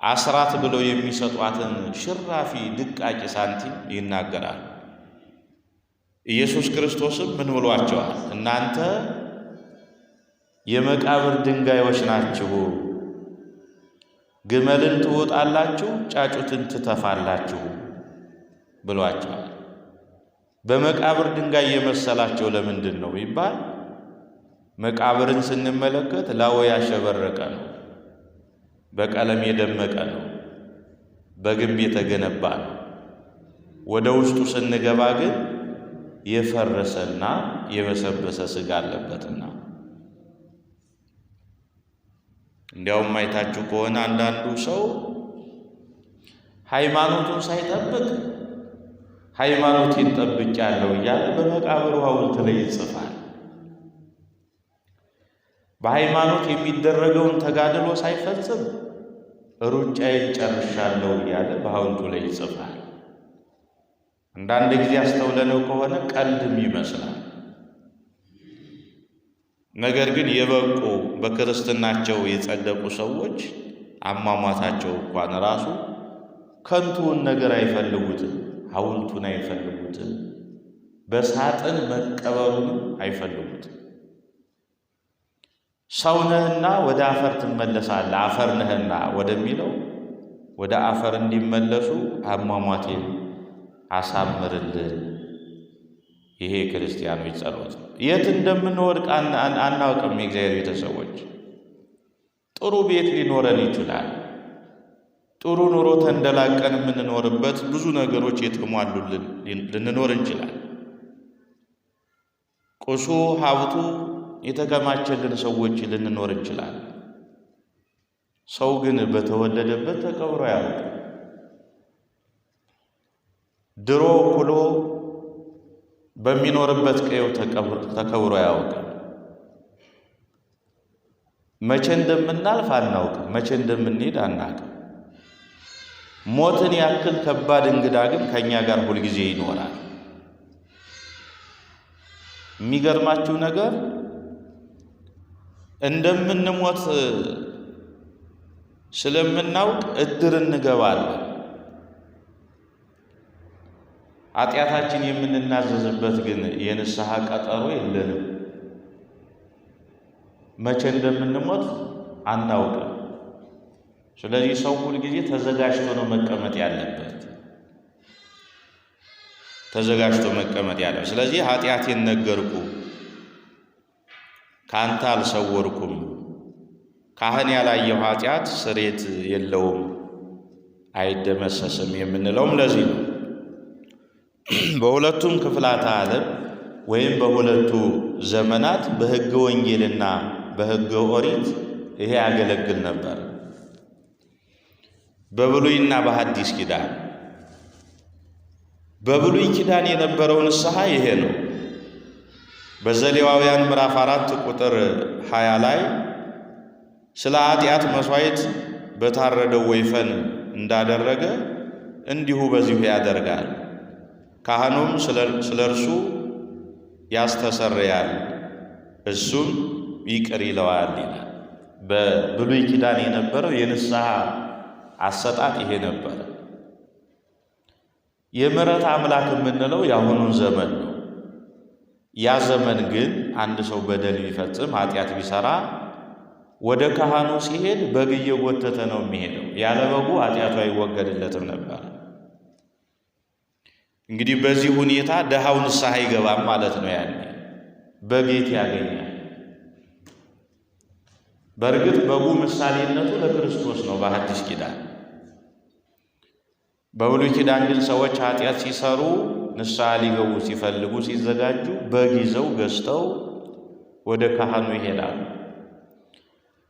አስራት ብለው የሚሰጧትን ሽራፊ ድቃቂ ሳንቲም ይናገራል። ኢየሱስ ክርስቶስም ምን ብሏቸዋል? እናንተ የመቃብር ድንጋዮች ናችሁ፣ ግመልን ትወጣላችሁ፣ ጫጩትን ትተፋላችሁ ብሏቸዋል። በመቃብር ድንጋይ የመሰላቸው ለምንድን ነው ቢባል መቃብርን ስንመለከት ላዩ ያሸበረቀ ነው፣ በቀለም የደመቀ ነው፣ በግንብ የተገነባ ነው። ወደ ውስጡ ስንገባ ግን የፈረሰና የበሰበሰ ሥጋ አለበትና። እንዲያውም አይታችሁ ከሆነ አንዳንዱ ሰው ሃይማኖቱን ሳይጠብቅ ሃይማኖቴን ጠብቄያለሁ እያለ በመቃብሩ ሐውልት ላይ ይጽፋል። በሃይማኖት የሚደረገውን ተጋድሎ ሳይፈጽም ሩጫዬን ጨርሻለሁ እያለ በሐውልቱ ላይ ይጽፋል። አንዳንድ ጊዜ አስተውለነው ከሆነ ቀልድም ይመስላል። ነገር ግን የበቁ በክርስትናቸው የጸደቁ ሰዎች አሟሟታቸው እንኳን ራሱ ከንቱን ነገር አይፈልጉትም፣ ሐውልቱን አይፈልጉትም፣ በሳጥን መቀበሩን አይፈልጉትም። ሰው ነህና ወደ አፈር ትመለሳለህ፣ አፈር ነህና ወደሚለው ወደ አፈር እንዲመለሱ አሟሟቴን አሳምርልን። ይሄ ክርስቲያኖች ጸሎት ነው። የት እንደምንወድቅ አናውቅም። የእግዚአብሔር ቤተሰቦች ጥሩ ቤት ሊኖረን ይችላል። ጥሩ ኑሮ ተንደላቀን የምንኖርበት ብዙ ነገሮች የተሟሉልን ልንኖር እንችላል። ቁሱ ሀብቱ የተከማቸልን ሰዎች ልንኖር እንችላል። ሰው ግን በተወለደበት ተቀብሮ አያውቅም። ድሮ ኩሎ በሚኖርበት ቀየው ተከብሮ አያውቅም። መቼ እንደምናልፍ አናውቅም። መቼ እንደምንሄድ አናውቅም። ሞትን ያክል ከባድ እንግዳ ግን ከኛ ጋር ሁልጊዜ ይኖራል። የሚገርማችሁ ነገር እንደምንሞት ስለምናውቅ እድር እንገባለን። ኃጢአታችን የምንናዘዝበት ግን የንስሐ ቀጠሮ የለንም። መቼ እንደምንሞት አናውቅም። ስለዚህ ሰው ሁል ጊዜ ተዘጋጅቶ ነው መቀመጥ ያለበት። ተዘጋጅቶ መቀመጥ ያለበት። ስለዚህ ኃጢአቴን ነገርኩ፣ ካንተ አልሰወርኩም። ካህን ያላየው ኃጢአት ስሬት የለውም፣ አይደመሰስም የምንለውም ለዚህ ነው። በሁለቱም ክፍላተ ዓለም ወይም በሁለቱ ዘመናት በሕገ ወንጌልና በሕገ ኦሪት ይሄ ያገለግል ነበር። በብሉይና በሐዲስ ኪዳን በብሉይ ኪዳን የነበረው ንስሐ ይሄ ነው። በዘሌዋውያን ምዕራፍ 4 ቁጥር 20 ላይ ስለ ኃጢአት መሥዋዕት በታረደው ወይፈን እንዳደረገ እንዲሁ በዚሁ ያደርጋል፣ ካህኑም ስለ እርሱ ያስተሰርያል፣ እሱም ይቅር ይለዋል ይላል። በብሉይ ኪዳን የነበረው የንስሐ አሰጣጥ ይሄ ነበረ። የምሕረት አምላክ የምንለው የአሁኑን ዘመን ነው። ያ ዘመን ግን አንድ ሰው በደል ቢፈጽም ኃጢአት ቢሰራ ወደ ካህኑ ሲሄድ በግ እየጎተተ ነው የሚሄደው። ያለ በጉ ኃጢአቱ አይወገድለትም ነበር። እንግዲህ በዚህ ሁኔታ ደሃው ንስሐ አይገባም ማለት ነው። ያኔ በጌት ያገኛል። በእርግጥ በጉ ምሳሌነቱ ለክርስቶስ ነው በሐዲስ ኪዳን። በብሉይ ኪዳን ግን ሰዎች ኃጢአት ሲሰሩ ንስሐ ሊገቡ ሲፈልጉ ሲዘጋጁ በግ ይዘው ገዝተው ወደ ካህኑ ይሄዳሉ።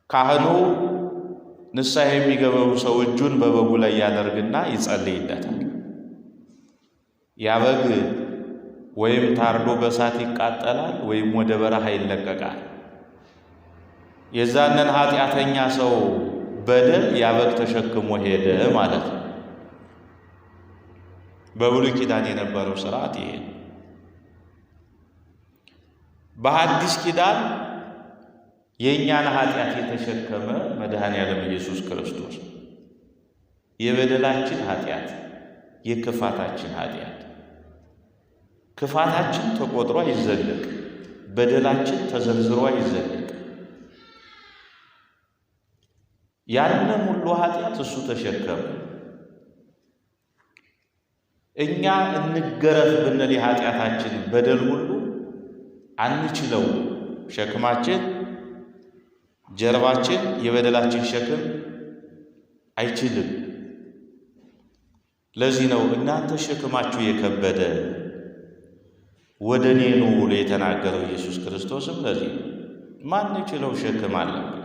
ካህኑ ንስሐ የሚገባው ሰው እጁን በበጉ ላይ ያደርግና ይጸልይለታል። ያ በግ ወይም ታርዶ በእሳት ይቃጠላል ወይም ወደ በረሃ ይለቀቃል። የዛንን ኃጢአተኛ ሰው በደል ያ በግ ተሸክሞ ሄደ ማለት ነው። በብሉይ ኪዳን የነበረው ሥርዓት ይሄ። በሐዲስ ኪዳን የእኛን ኃጢአት የተሸከመ መድኃኔ ዓለም ኢየሱስ ክርስቶስ የበደላችን ኃጢአት፣ የክፋታችን ኃጢአት። ክፋታችን ተቆጥሮ አይዘለቅ፣ በደላችን ተዘርዝሮ አይዘለቅ። ያንን ሁሉ ኃጢአት እሱ ተሸከመ። እኛ እንገረፍ ብንል የኃጢአታችን በደል ሁሉ አንችለው። ሸክማችን፣ ጀርባችን የበደላችን ሸክም አይችልም። ለዚህ ነው እናንተ ሸክማችሁ የከበደ ወደ እኔ ኑ ብሎ የተናገረው ኢየሱስ ክርስቶስም። ለዚህ ማንችለው ሸክም አለብን።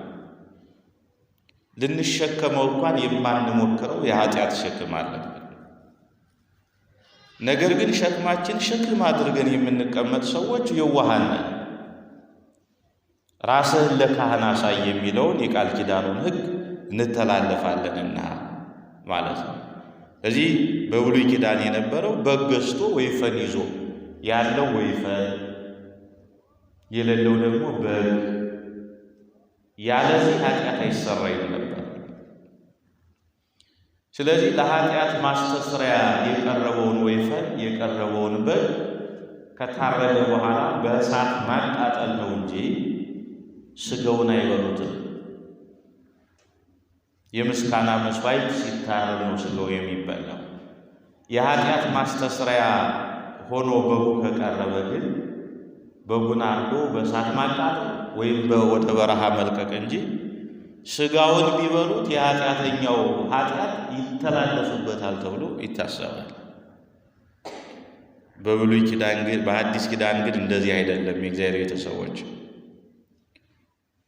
ልንሸከመው እንኳን የማንሞክረው የኃጢአት ሸክም አለብን። ነገር ግን ሸክማችን ሸክም አድርገን የምንቀመጥ ሰዎች የዋሃን ነን። ራስህን ለካህን አሳይ የሚለውን የቃል ኪዳኑን ሕግ እንተላለፋለንና ማለት ነው። እዚህ በብሉይ ኪዳን የነበረው በግ ገዝቶ ወይፈን ይዞ ያለው ወይፈን የሌለው ደግሞ በግ፣ ያለዚህ ኃጢአት አይሰራይም ነበር። ስለዚህ ለኃጢአት ማስተስሪያ የቀረበውን ወይፈን የቀረበውን በግ ከታረደ በኋላ በእሳት ማቃጠል ነው እንጂ ስጋውን አይበሉትም። የምስጋና መስዋዕት ሲታረድ ነው ስጋው የሚበላው። የኃጢአት ማስተስሪያ ሆኖ በጉ ከቀረበ ግን በጉን አርዶ በእሳት ማቃጠል ወይም ወደ በረሃ መልቀቅ እንጂ ስጋውን ቢበሉት የኃጢአተኛው ኃጢአት ይተላለፍበታል ተብሎ ይታሰባል። በብሉይ ኪዳን ግን በሐዲስ ኪዳን ግን እንደዚህ አይደለም። የእግዚአብሔር ቤተሰቦች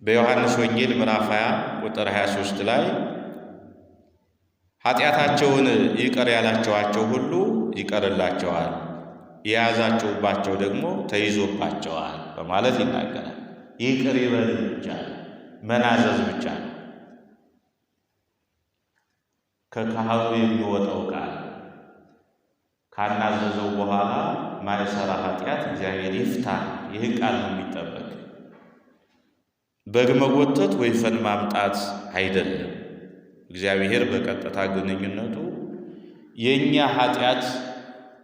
በዮሐንስ ወንጌል ምዕራፍ 20 ቁጥር 23 ላይ ኃጢአታቸውን ይቅር ያላቸዋቸው ሁሉ ይቀርላቸዋል፣ የያዛችሁባቸው ደግሞ ተይዞባቸዋል በማለት ይናገራል። ይቅር ይበል ብቻ መናዘዝ ብቻ ነው ከካህኑ የሚወጣው ቃል። ካናዘዘው በኋላ ማይሰራ ኃጢአት እግዚአብሔር ይፍታ። ይህ ቃል ነው የሚጠበቅ። በግ መጎተት ወይፈን ማምጣት አይደለም። እግዚአብሔር በቀጥታ ግንኙነቱ የእኛ ኃጢአት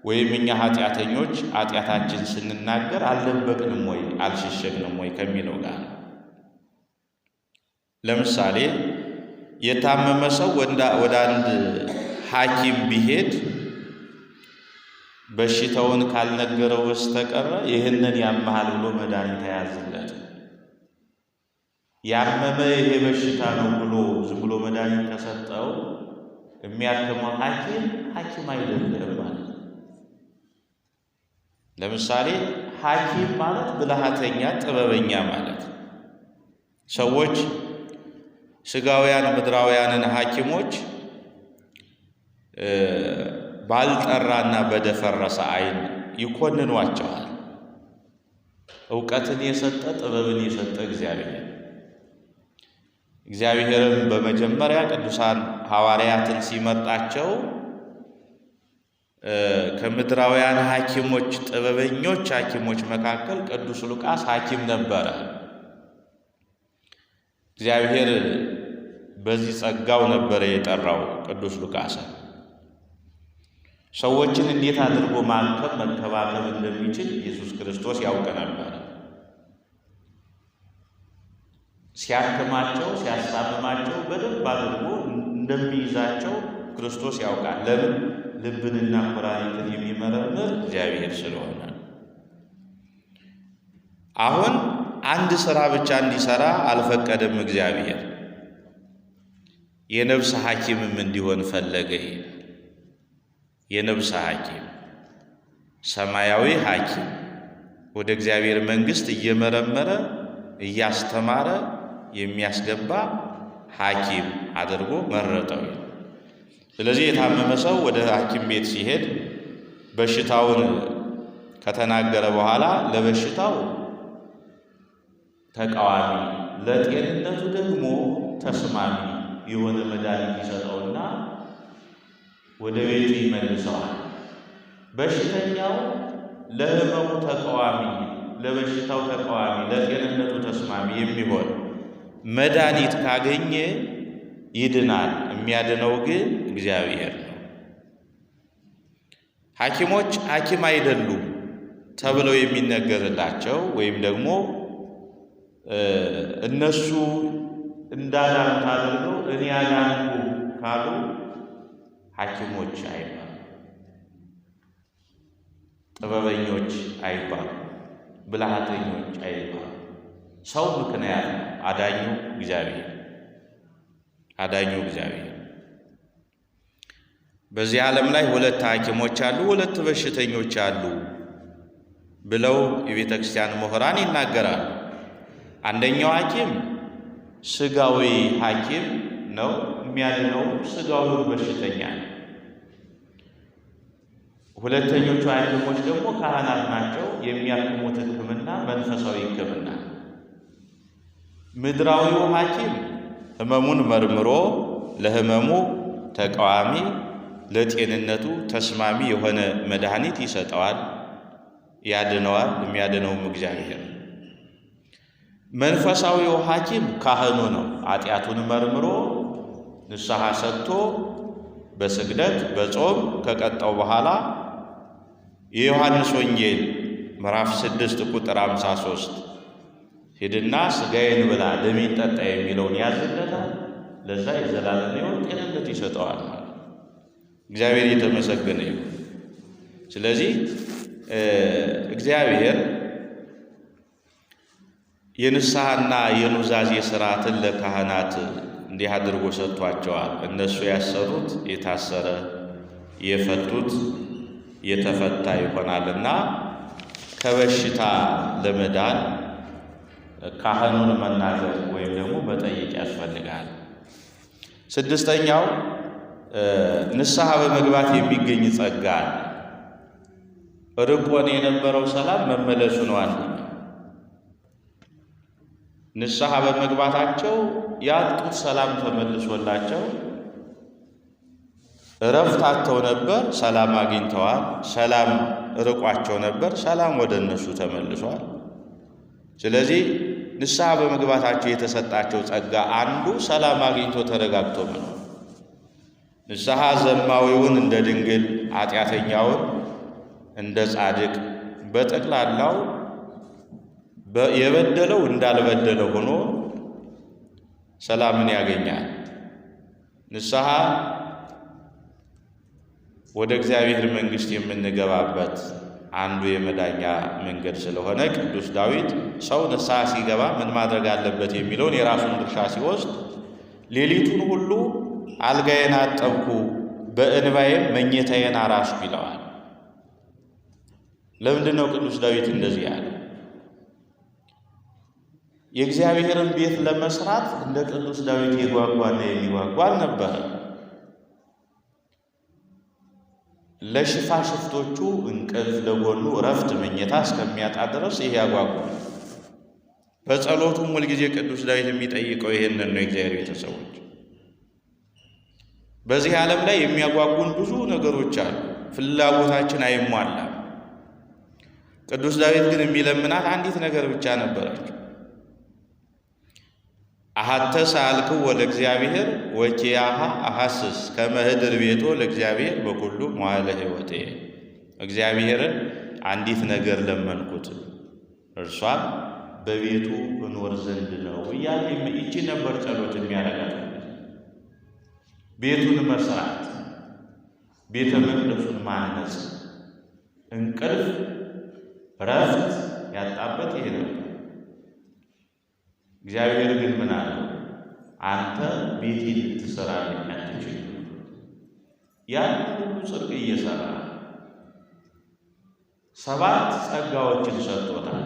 ወይም እኛ ኃጢአተኞች ኃጢአታችን ስንናገር አልደበቅንም ወይ አልሸሸግንም ወይ ከሚለው ጋር። ለምሳሌ የታመመ ሰው ወደ አንድ ሐኪም ቢሄድ በሽታውን ካልነገረው በስተቀር ይህንን ያመሃል ብሎ መድኃኒት አያዝለት። ያመመ ይሄ በሽታ ነው ብሎ ዝም ብሎ መድኃኒት ከሰጠው የሚያክመው ሐኪም አይደለም ማለት። ለምሳሌ ሐኪም ማለት ብልሃተኛ፣ ጥበበኛ ማለት። ሰዎች ስጋውያን ምድራውያንን ሐኪሞች ባልጠራና በደፈረሰ ዓይን ይኮንኗቸዋል። እውቀትን የሰጠ ጥበብን የሰጠ እግዚአብሔርም በመጀመሪያ ቅዱሳን ሐዋርያትን ሲመርጣቸው ከምድራውያን ሐኪሞች ጥበበኞች ሐኪሞች መካከል ቅዱስ ሉቃስ ሐኪም ነበረ። እግዚአብሔር በዚህ ጸጋው ነበረ የጠራው ቅዱስ ሉቃስን። ሰዎችን እንዴት አድርጎ ማከም መንከባከብ እንደሚችል ኢየሱስ ክርስቶስ ያውቅ ነበር። ሲያክማቸው ሲያስታምማቸው በደንብ አድርጎ እንደሚይዛቸው ክርስቶስ ያውቃል። ለምን? ልብንና ኩላሊትን የሚመረምር እግዚአብሔር ስለሆነ። አሁን አንድ ስራ ብቻ እንዲሰራ አልፈቀደም እግዚአብሔር። የነፍስ ሐኪምም እንዲሆን ፈለገ። የነፍስ ሐኪም ሰማያዊ ሐኪም ወደ እግዚአብሔር መንግሥት እየመረመረ እያስተማረ የሚያስገባ ሐኪም አድርጎ መረጠው። ስለዚህ የታመመ ሰው ወደ ሐኪም ቤት ሲሄድ በሽታውን ከተናገረ በኋላ ለበሽታው ተቃዋሚ ለጤንነቱ ደግሞ ተስማሚ የሆነ መድኃኒት ይሰጠውና ወደ ቤቱ ይመልሰዋል። በሽተኛው ለሕመሙ ተቃዋሚ፣ ለበሽታው ተቃዋሚ፣ ለጤንነቱ ተስማሚ የሚሆን መድኃኒት ካገኘ ይድናል። የሚያድነው ግን እግዚአብሔር ነው። ሐኪሞች ሐኪም አይደሉም ተብለው የሚነገርላቸው ወይም ደግሞ እነሱ እንዳዳኑት አድርገው እኔ ያዳንኩ ካሉ ሐኪሞች አይባሉ፣ ጥበበኞች አይባሉ፣ ብልሃተኞች አይባሉ። ሰው ምክንያት ነው። አዳኙ እግዚአብሔር። በዚህ ዓለም ላይ ሁለት ሐኪሞች አሉ፣ ሁለት በሽተኞች አሉ ብለው የቤተ ክርስቲያን ምሁራን ይናገራሉ። አንደኛው ሐኪም ሥጋዊ ሐኪም ነው፣ የሚያድነው ሥጋዊውን በሽተኛ ነው። ሁለተኞቹ ሐኪሞች ደግሞ ካህናት ናቸው፣ የሚያክሙት ሕክምና መንፈሳዊ ሕክምና። ምድራዊው ሐኪም ሕመሙን መርምሮ ለሕመሙ ተቃዋሚ ለጤንነቱ ተስማሚ የሆነ መድኃኒት ይሰጠዋል፣ ያድነዋል። የሚያድነውም እግዚአብሔር። መንፈሳዊው ሐኪም ካህኑ ነው። ኃጢአቱን መርምሮ ንስሐ ሰጥቶ በስግደት በጾም ከቀጣው በኋላ የዮሐንስ ወንጌል ምዕራፍ 6 ቁጥር 53 ሂድና ሥጋዬን ብላ ደሜን ጠጣ የሚለውን ያዝለታል። ለዛ የዘላለም ሕይወት ጤንነት ይሰጠዋል ማለት እግዚአብሔር የተመሰገነ ይሁን። ስለዚህ እግዚአብሔር የንስሐና የኑዛዜ ሥርዓትን ለካህናት እንዲህ አድርጎ ሰጥቷቸዋል። እነሱ ያሰሩት የታሰረ የፈቱት የተፈታ ይሆናልና ከበሽታ ለመዳን ካህኑን መናገር ወይም ደግሞ መጠየቅ ያስፈልጋል። ስድስተኛው ንስሐ በመግባት የሚገኝ ጸጋ ርቆን የነበረው ሰላም መመለሱ ነው። አንደኛው ንስሐ በመግባታቸው ያጡት ሰላም ተመልሶላቸው እረፍት አጥተው ነበር፣ ሰላም አግኝተዋል። ሰላም ርቋቸው ነበር፣ ሰላም ወደ እነሱ ተመልሷል። ስለዚህ ንስሐ በመግባታቸው የተሰጣቸው ጸጋ አንዱ ሰላም አግኝቶ ተረጋግቶ መኖር። ንስሐ ዘማዊውን እንደ ድንግል፣ ኃጢአተኛውን እንደ ጻድቅ፣ በጠቅላላው የበደለው እንዳልበደለ ሆኖ ሰላምን ያገኛል። ንስሐ ወደ እግዚአብሔር መንግሥት የምንገባበት አንዱ የመዳኛ መንገድ ስለሆነ ቅዱስ ዳዊት ሰው ንስሐ ሲገባ ምን ማድረግ አለበት የሚለውን የራሱን ድርሻ ሲወስድ ሌሊቱን ሁሉ አልጋዬን አጠብኩ በእንባዬም መኝታዬን አራስኩ ይለዋል። ለምንድን ነው ቅዱስ ዳዊት እንደዚህ ያለ? የእግዚአብሔርን ቤት ለመስራት እንደ ቅዱስ ዳዊት የጓጓና የሚጓጓ አልነበረም። ለሽፋሽፍቶቹ እንቅልፍ ለጎኑ እረፍት መኝታ እስከሚያጣ ድረስ ይሄ ያጓጓል። በጸሎቱም ሁልጊዜ ቅዱስ ዳዊት የሚጠይቀው ይሄንን ነው። የእግዚአብሔር ቤተሰቦች በዚህ ዓለም ላይ የሚያጓጉን ብዙ ነገሮች አሉ። ፍላጎታችን አይሟላም። ቅዱስ ዳዊት ግን የሚለምናት አንዲት ነገር ብቻ ነበረች። አሐተ ሰአልክው ወለእግዚአብሔር ወኪያሃ አሐስስ ከመህድር ቤቶ ለእግዚአብሔር በኩሉ መዋዕለ ሕይወቴ። እግዚአብሔርን አንዲት ነገር ለመንኩት፣ እርሷም በቤቱ እኖር ዘንድ ነው እያለ ይቺ ነበር ጸሎት የሚያረጋት። ቤቱን መስራት፣ ቤተ መቅደሱን ማነጽ፣ እንቅልፍ ረፍት ያጣበት ይሄ ነበር። እግዚአብሔር ግን ምን አለ? አንተ ቤቴን ልትሰራልኝ አትችልም። ያን ሁሉ ጽድቅ እየሰራ 7 ጸጋዎችን ሰጥቶታል።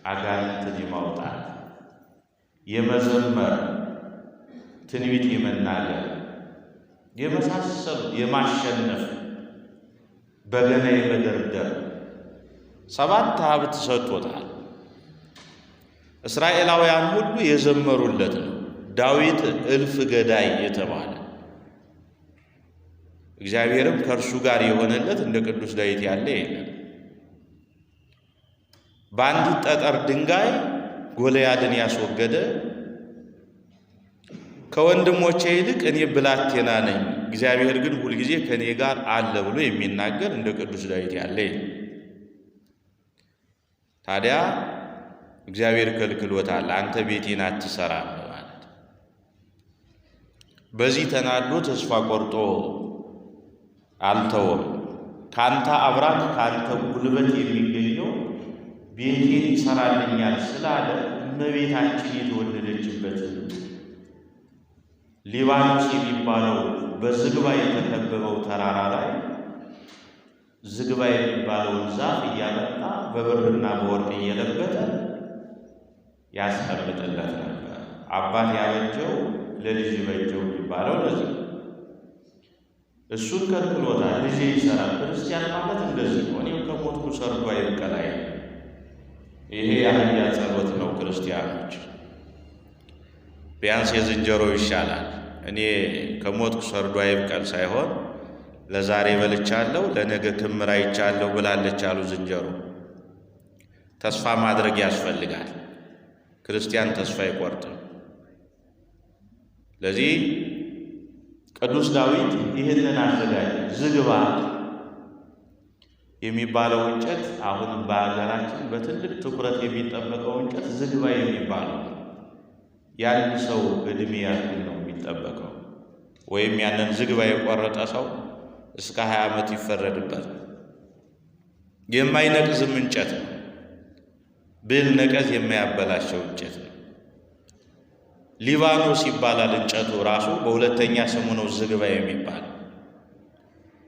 አጋንንትን የማውጣት፣ የመዘመር፣ ትንቢት የመናገር የመሳሰሉ የማሸነፍ፣ በገና የመደርደር 7 ሀብት ሰጥቶታል። እስራኤላውያን ሁሉ የዘመሩለት ነው። ዳዊት እልፍ ገዳይ የተባለ እግዚአብሔርም ከእርሱ ጋር የሆነለት እንደ ቅዱስ ዳዊት ያለ የለም። በአንዲት ጠጠር ድንጋይ ጎልያድን ያስወገደ ከወንድሞቼ ይልቅ እኔ ብላቴና ነኝ፣ እግዚአብሔር ግን ሁልጊዜ ከእኔ ጋር አለ ብሎ የሚናገር እንደ ቅዱስ ዳዊት ያለ የለም። ታዲያ እግዚአብሔር ከልክሎታል፣ አንተ ቤቴን አትሰራም ማለት። በዚህ ተናዶ ተስፋ ቆርጦ አልተወም። ካንተ አብራክ ካንተ ጉልበት የሚገኘው ቤቴን ይሰራልኛል ስላለ እመቤታችን የተወለደችበት ሊባኖስ የሚባለው በዝግባ የተከበበው ተራራ ላይ ዝግባ የሚባለውን ዛፍ እያመጣ በብርና በወርቅ እየለበጠ ያስቀምጥለት ነበር። አባት ያበጀው ለልጅ በጀው የሚባለው ለዚህ እሱን ከልክሎታል። ልጄ ይሰራል። ክርስቲያን ማለት እንደዚህ ነው። እኔም ከሞትኩ ሰርዶ አይብቀላይ። ይሄ የአህያ ጸሎት ነው። ክርስቲያኖች ቢያንስ የዝንጀሮ ይሻላል። እኔ ከሞትኩ ሰርዶ አይብቀል ሳይሆን ለዛሬ በልቻለሁ ለነገ ክምር አይቻለሁ ብላለች አሉ ዝንጀሮ። ተስፋ ማድረግ ያስፈልጋል። ክርስቲያን ተስፋ አይቆርጥም። ለዚህ ቅዱስ ዳዊት ይህንን አዘጋጀ። ዝግባ የሚባለው እንጨት አሁን በሀገራችን በትልቅ ትኩረት የሚጠበቀው እንጨት ዝግባ የሚባለው ያን ሰው እድሜ ያክል ነው የሚጠበቀው። ወይም ያንን ዝግባ የቆረጠ ሰው እስከ 20 ዓመት ይፈረድበታል። የማይነቅዝም እንጨት ነው። ብል ነቀዝ የማያበላሸው እንጨት ነው። ሊባኖስ ይባላል እንጨቱ ራሱ። በሁለተኛ ስሙ ነው ዝግባ የሚባል።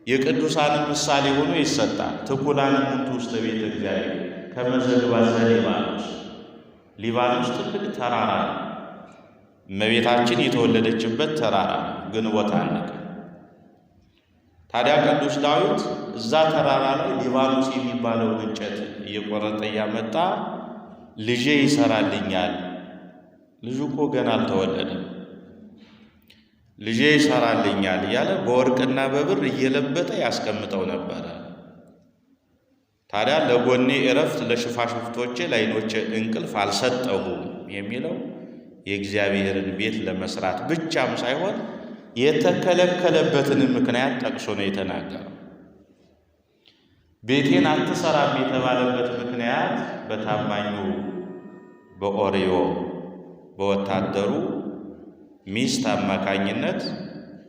የቅዱሳን ምሳሌ ሆኖ ይሰጣል። ትኩላን ሙንቱ ውስተ ቤተ እግዚአብሔር ከመዘግባ ዘሊባኖስ። ሊባኖስ ትልቅ ተራራ ነው። እመቤታችን የተወለደችበት ተራራ ነው። ግንቦት አንድ ቀን ታዲያ ቅዱስ ዳዊት እዛ ተራራ ላይ ሊባኖስ የሚባለውን እንጨት እየቆረጠ እያመጣ ልጄ ይሰራልኛል። ልጁ እኮ ገና አልተወለደም። ልጄ ይሰራልኛል እያለ በወርቅና በብር እየለበጠ ያስቀምጠው ነበረ። ታዲያ ለጎኔ እረፍት ለሽፋሽፍቶቼ ለዓይኖቼ እንቅልፍ አልሰጠሁም የሚለው የእግዚአብሔርን ቤት ለመስራት ብቻም ሳይሆን የተከለከለበትን ምክንያት ጠቅሶ ነው የተናገረው። ቤቴን አትሰራም የተባለበት ምክንያት በታማኙ በኦርዮ በወታደሩ ሚስት አማካኝነት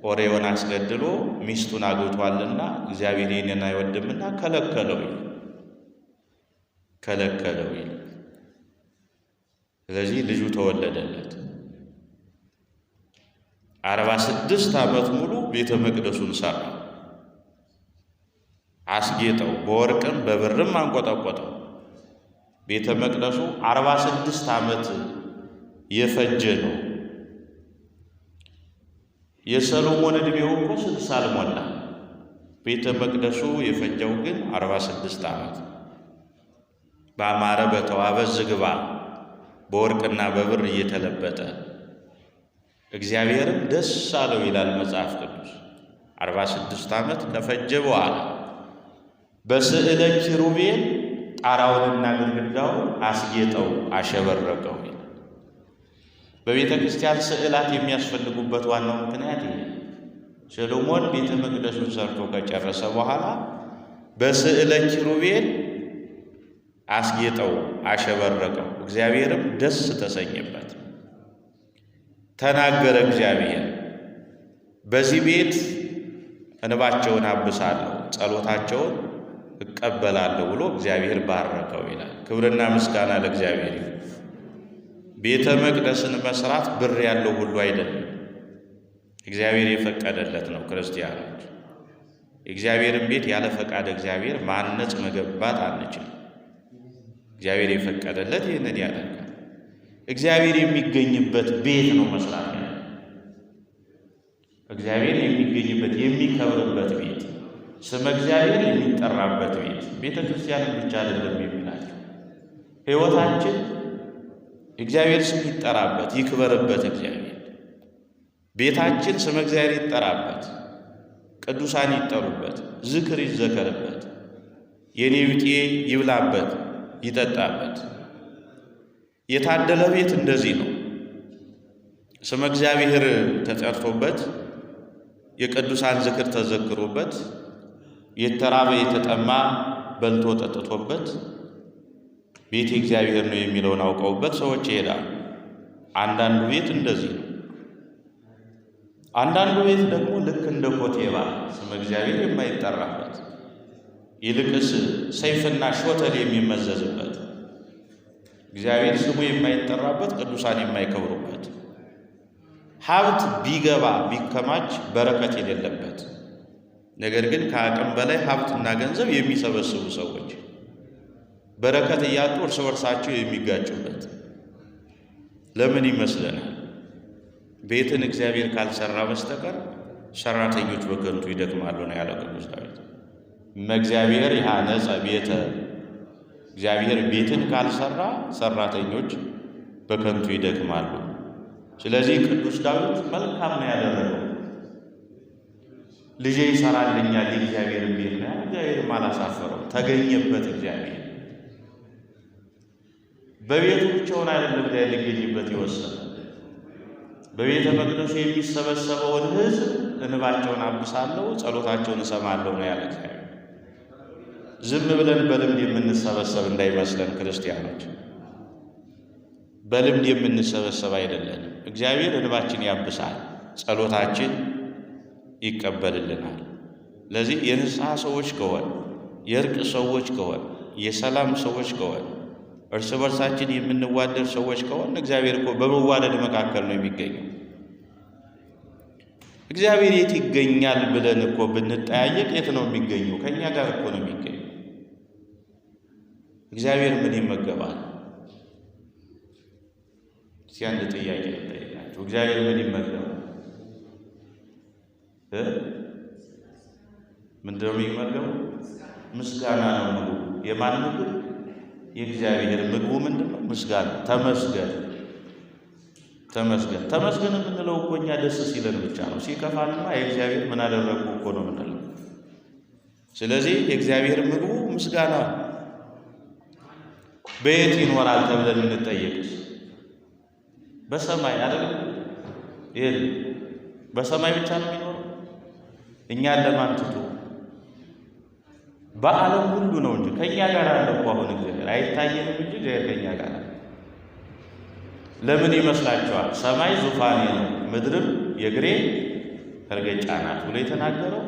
ኦርዮን አስገድሎ ሚስቱን አግብቷልና እግዚአብሔር ይህንን አይወድምና ከለከለው። ስለዚህ ልጁ ተወለደለት። 46 ዓመት ሙሉ ቤተ መቅደሱን ሰራ፣ አስጌጠው፣ በወርቅም በብርም አንቆጠቆጠው። ቤተ መቅደሱ 46 ዓመት የፈጀ ነው። የሰሎሞን ዕድሜው እኮ 60 አልሞላ። ቤተ መቅደሱ የፈጀው ግን 46 ዓመት በአማረ በተዋበ ዝግባ በወርቅና በብር እየተለበጠ እግዚአብሔርም ደስ አለው ይላል መጽሐፍ ቅዱስ። 46 ዓመት ከፈጀ በኋላ በስዕለ ኪሩቤል ጣራውንና ግድግዳውን አስጌጠው አሸበረቀው ይላል። በቤተ ክርስቲያን ስዕላት የሚያስፈልጉበት ዋናው ምክንያት ይሄ። ሰሎሞን ቤተ መቅደሱን ሰርቶ ከጨረሰ በኋላ በስዕለ ኪሩቤል አስጌጠው አሸበረቀው። እግዚአብሔርም ደስ ተሰኘበት። ተናገረ እግዚአብሔር፣ በዚህ ቤት እንባቸውን አብሳለሁ፣ ጸሎታቸውን እቀበላለሁ ብሎ እግዚአብሔር ባረከው ይላል። ክብርና ምስጋና ለእግዚአብሔር ይሁን። ቤተ መቅደስን መስራት ብር ያለው ሁሉ አይደለም፣ እግዚአብሔር የፈቀደለት ነው። ክርስቲያኖች የእግዚአብሔርን ቤት ያለ ፈቃድ እግዚአብሔር ማነጽ መገንባት አንችልም። እግዚአብሔር የፈቀደለት ይህንን ያደርጋል። እግዚአብሔር የሚገኝበት ቤት ነው መስራት ያለ። እግዚአብሔር የሚገኝበት የሚከብርበት ቤት፣ ስመ እግዚአብሔር የሚጠራበት ቤት። ቤተ ክርስቲያንን ብቻ አይደለም የሚላቸው፣ ሕይወታችን እግዚአብሔር ስም ይጠራበት ይክበርበት። እግዚአብሔር ቤታችን ስመ እግዚአብሔር ይጠራበት፣ ቅዱሳን ይጠሩበት፣ ዝክር ይዘከርበት፣ የኔ ቢጤ ይብላበት ይጠጣበት። የታደለ ቤት እንደዚህ ነው። ስመ እግዚአብሔር ተጠርቶበት የቅዱሳን ዝክር ተዘክሮበት የተራበ የተጠማ በልቶ ጠጥቶበት ቤተ እግዚአብሔር ነው የሚለውን አውቀውበት ሰዎች ይሄዳሉ። አንዳንዱ ቤት እንደዚህ ነው። አንዳንዱ ቤት ደግሞ ልክ እንደ ኮቴባ ስመ እግዚአብሔር የማይጠራበት ይልቅስ ሰይፍና ሾተል የሚመዘዝበት እግዚአብሔር ስሙ የማይጠራበት ቅዱሳን የማይከብሩበት ሀብት ቢገባ ቢከማች በረከት የሌለበት ነገር ግን ከአቅም በላይ ሀብትና ገንዘብ የሚሰበስቡ ሰዎች በረከት እያጡ እርስ በርሳቸው የሚጋጩበት ለምን ይመስለናል? ቤትን እግዚአብሔር ካልሰራ በስተቀር ሰራተኞች በከንቱ ይደክማሉ ነው ያለው ቅዱስ ዳዊት። እግዚአብሔር ያነጸ ቤተ እግዚአብሔር ቤትን ካልሰራ ሰራተኞች በከንቱ ይደክማሉ። ስለዚህ ቅዱስ ዳዊት መልካም ነው ያደረገው። ልጄ ይሰራልኛል የእግዚአብሔር ቤት ነው። እግዚአብሔርም አላሳፈረው፣ ተገኘበት። እግዚአብሔር በቤቱ ብቻውን አይደለም ሊገኝበት የወሰነ በቤተ መቅደሱ የሚሰበሰበውን ሕዝብ እንባቸውን አብሳለሁ፣ ጸሎታቸውን እሰማለሁ ነው ያለ እግዚአብሔር። ዝም ብለን በልምድ የምንሰበሰብ እንዳይመስለን ክርስቲያኖች፣ በልምድ የምንሰበሰብ አይደለንም። እግዚአብሔር እንባችን ያብሳል፣ ጸሎታችን ይቀበልልናል። ለዚህ የንስሐ ሰዎች ከሆን፣ የእርቅ ሰዎች ከሆን፣ የሰላም ሰዎች ከሆን፣ እርስ በርሳችን የምንዋደድ ሰዎች ከሆን እግዚአብሔር እኮ በመዋደድ መካከል ነው የሚገኘው። እግዚአብሔር የት ይገኛል ብለን እኮ ብንጠያየቅ የት ነው የሚገኘው? ከእኛ ጋር እኮ ነው የሚገኘው። እግዚአብሔር ምን ይመገባል? እስኪ አንድ ጥያቄ ልጠይቃችሁ። እግዚአብሔር ምን ይመገባል? ምንድን ነው የሚመገበው? ምስጋና ነው ምግቡ። የማን ምግብ? የእግዚአብሔር ምግቡ ምንድን ነው? ምስጋና። ተመስገን ተመስገን ተመስገን የምንለው እኮ እኛ ደስ ሲለን ብቻ ነው። ሲከፋንማ የእግዚአብሔር ምን አደረግኩ እኮ ነው የምንለው። ስለዚህ የእግዚአብሔር ምግቡ ምስጋና። በየት ይኖራል ተብለን እንጠየቅስ? በሰማይ አይደል? ይሄን በሰማይ ብቻ ነው የሚኖረው። እኛን ለማን ትቶ? በዓለም ሁሉ ነው እንጂ ከኛ ጋር አለ እኮ። አሁን እግዚአብሔር አይታየንም እንጂ እግዚአብሔር ከኛ ጋር አለ። ለምን ይመስላችኋል? ሰማይ ዙፋኔ ነው ምድርም የእግሬ መርገጫ ናት ብሎ የተናገረው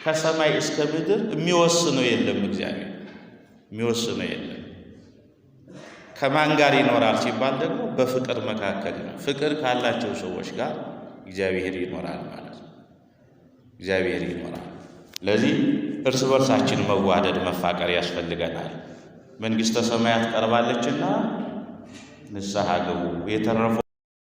ከሰማይ እስከ ምድር የሚወስነው የለም። እግዚአብሔር የሚወስነው የለም። ከማን ጋር ይኖራል ሲባል ደግሞ በፍቅር መካከል ነው። ፍቅር ካላቸው ሰዎች ጋር እግዚአብሔር ይኖራል ማለት ነው። እግዚአብሔር ይኖራል። ለዚህ እርስ በርሳችን መዋደድ መፋቀር ያስፈልገናል። መንግሥተ ሰማያት ቀርባለችና ንስሐ ግቡ የተረፈው